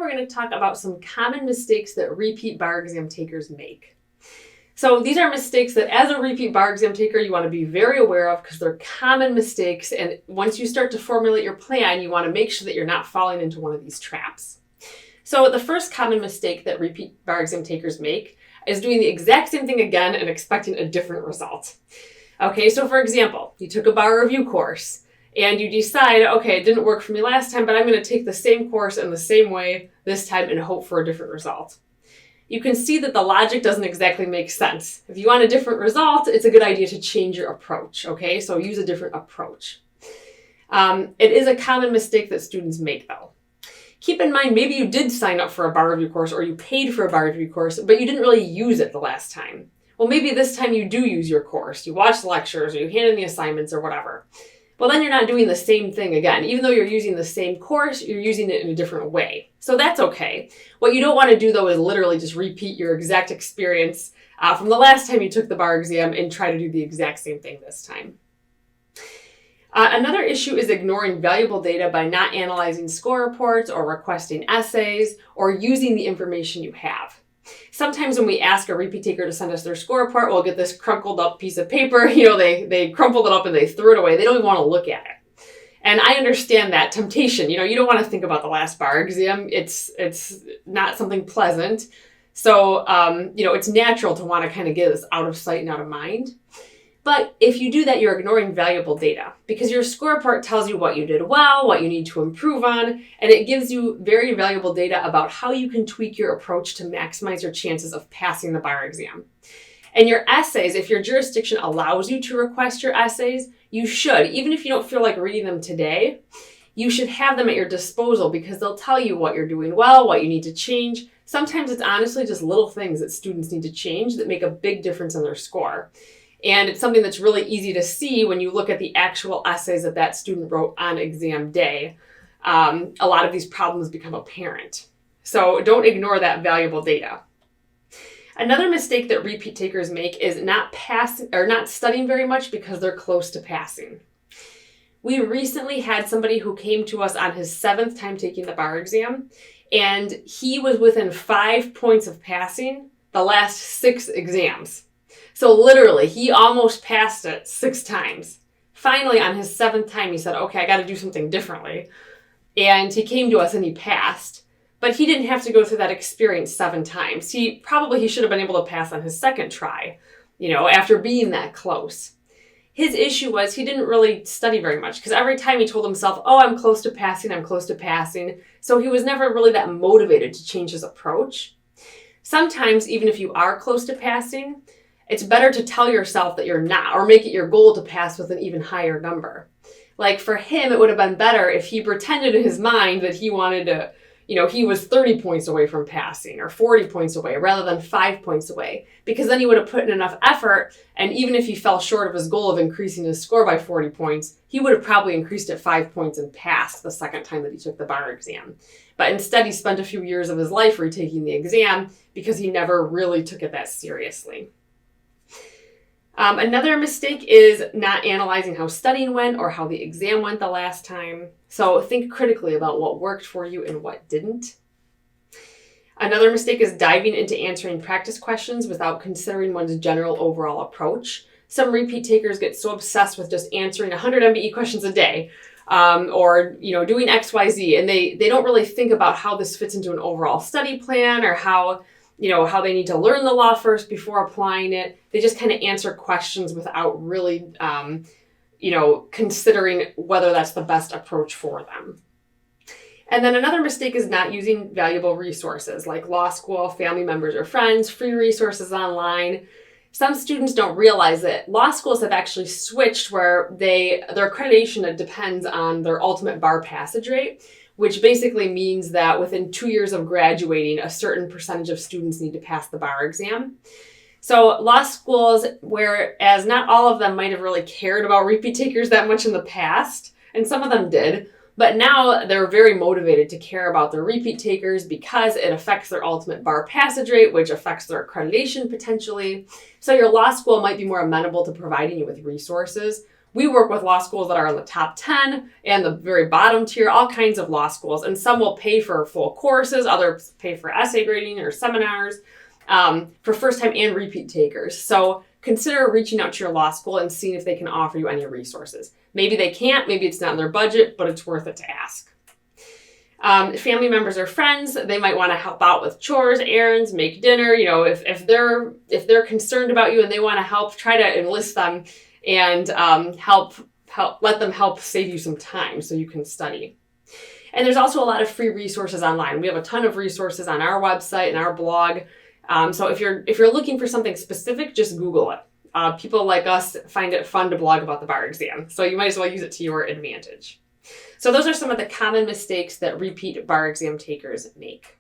we're going to talk about some common mistakes that repeat bar exam takers make. So these are mistakes that as a repeat bar exam taker, you want to be very aware of because they're common mistakes. And once you start to formulate your plan, you want to make sure that you're not falling into one of these traps. So the first common mistake that repeat bar exam takers make is doing the exact same thing again and expecting a different result. Okay, so for example, you took a bar review course and you decide, okay, it didn't work for me last time, but I'm going to take the same course in the same way this time and hope for a different result. You can see that the logic doesn't exactly make sense. If you want a different result, it's a good idea to change your approach, okay? So use a different approach. It is a common mistake that students make though. Keep in mind, maybe you did sign up for a bar review course or you paid for a bar review course, but you didn't really use it the last time. Well, maybe this time you do use your course. You watch the lectures or you hand in the assignments or whatever. Well, then you're not doing the same thing again. Even though you're using the same course, you're using it in a different way. So that's okay. What you don't want to do, though, is literally just repeat your exact experience from the last time you took the bar exam and try to do the exact same thing this time. Another issue is ignoring valuable data by not analyzing score reports or requesting essays or using the information you have. Sometimes when we ask a repeat taker to send us their score report, we'll get this crumpled up piece of paper. They crumpled it up and they threw it away. They don't even want to look at it. And I understand that temptation. You don't want to think about the last bar exam. It's not something pleasant. So, it's natural to want to kind of get this out of sight and out of mind. But if you do that, you're ignoring valuable data because your score report tells you what you did well, what you need to improve on, and it gives you very valuable data about how you can tweak your approach to maximize your chances of passing the bar exam. And your essays, if your jurisdiction allows you to request your essays, you should. Even if you don't feel like reading them today, you should have them at your disposal because they'll tell you what you're doing well, what you need to change. Sometimes it's honestly just little things that students need to change that make a big difference in their score. And it's something that's really easy to see when you look at the actual essays that student wrote on exam day. A lot of these problems become apparent. So don't ignore that valuable data. Another mistake that repeat takers make is not studying very much because they're close to passing. We recently had somebody who came to us on his 7th time taking the bar exam, and he was within 5 points of passing the last 6 exams. So literally, he almost passed it 6 times. Finally, on his 7th time, he said, okay, I got to do something differently. And he came to us and he passed. But he didn't have to go through that experience 7 times. He should have been able to pass on his 2nd try, after being that close. His issue was he didn't really study very much because every time he told himself, oh, I'm close to passing, I'm close to passing. So he was never really that motivated to change his approach. Sometimes, even if you are close to passing, it's better to tell yourself that you're not, or make it your goal to pass with an even higher number. Like for him, it would have been better if he pretended in his mind that he wanted to, he was 30 points away from passing or 40 points away rather than 5 points away, because then he would have put in enough effort. And even if he fell short of his goal of increasing his score by 40 points, he would have probably increased it 5 points and passed the 2nd time that he took the bar exam. But instead, he spent a few years of his life retaking the exam because he never really took it that seriously. Another mistake is not analyzing how studying went or how the exam went the last time. So think critically about what worked for you and what didn't. Another mistake is diving into answering practice questions without considering one's general overall approach. Some repeat takers get so obsessed with just answering 100 MBE questions a day or doing XYZ, and they don't really think about how this fits into an overall study plan or how they need to learn the law first before applying it. They just kind of answer questions without really, considering whether that's the best approach for them. And then another mistake is not using valuable resources like law school, family members or friends, free resources online. Some students don't realize that law schools have actually switched where their accreditation depends on their ultimate bar passage rate, which basically means that within 2 years of graduating, a certain percentage of students need to pass the bar exam. So law schools, whereas not all of them might have really cared about repeat takers that much in the past, and some of them did, but now they're very motivated to care about their repeat takers because it affects their ultimate bar passage rate, which affects their accreditation potentially. So your law school might be more amenable to providing you with resources, We work with law schools that are in the top 10 and the very bottom tier, all kinds of law schools. And some will pay for full courses, others pay for essay grading or seminars for first-time and repeat takers. So consider reaching out to your law school and seeing if they can offer you any resources. Maybe they can't, maybe it's not in their budget, but it's worth it to ask. Family members or friends, they might want to help out with chores, errands, make dinner. You know, if they're concerned about you and they want to help, try to enlist them and let them help save you some time so you can study. And there's also a lot of free resources online. We have a ton of resources on our website and our blog. So if you're looking for something specific, just Google it. People like us find it fun to blog about the bar exam, so you might as well use it to your advantage. So those are some of the common mistakes that repeat bar exam takers make.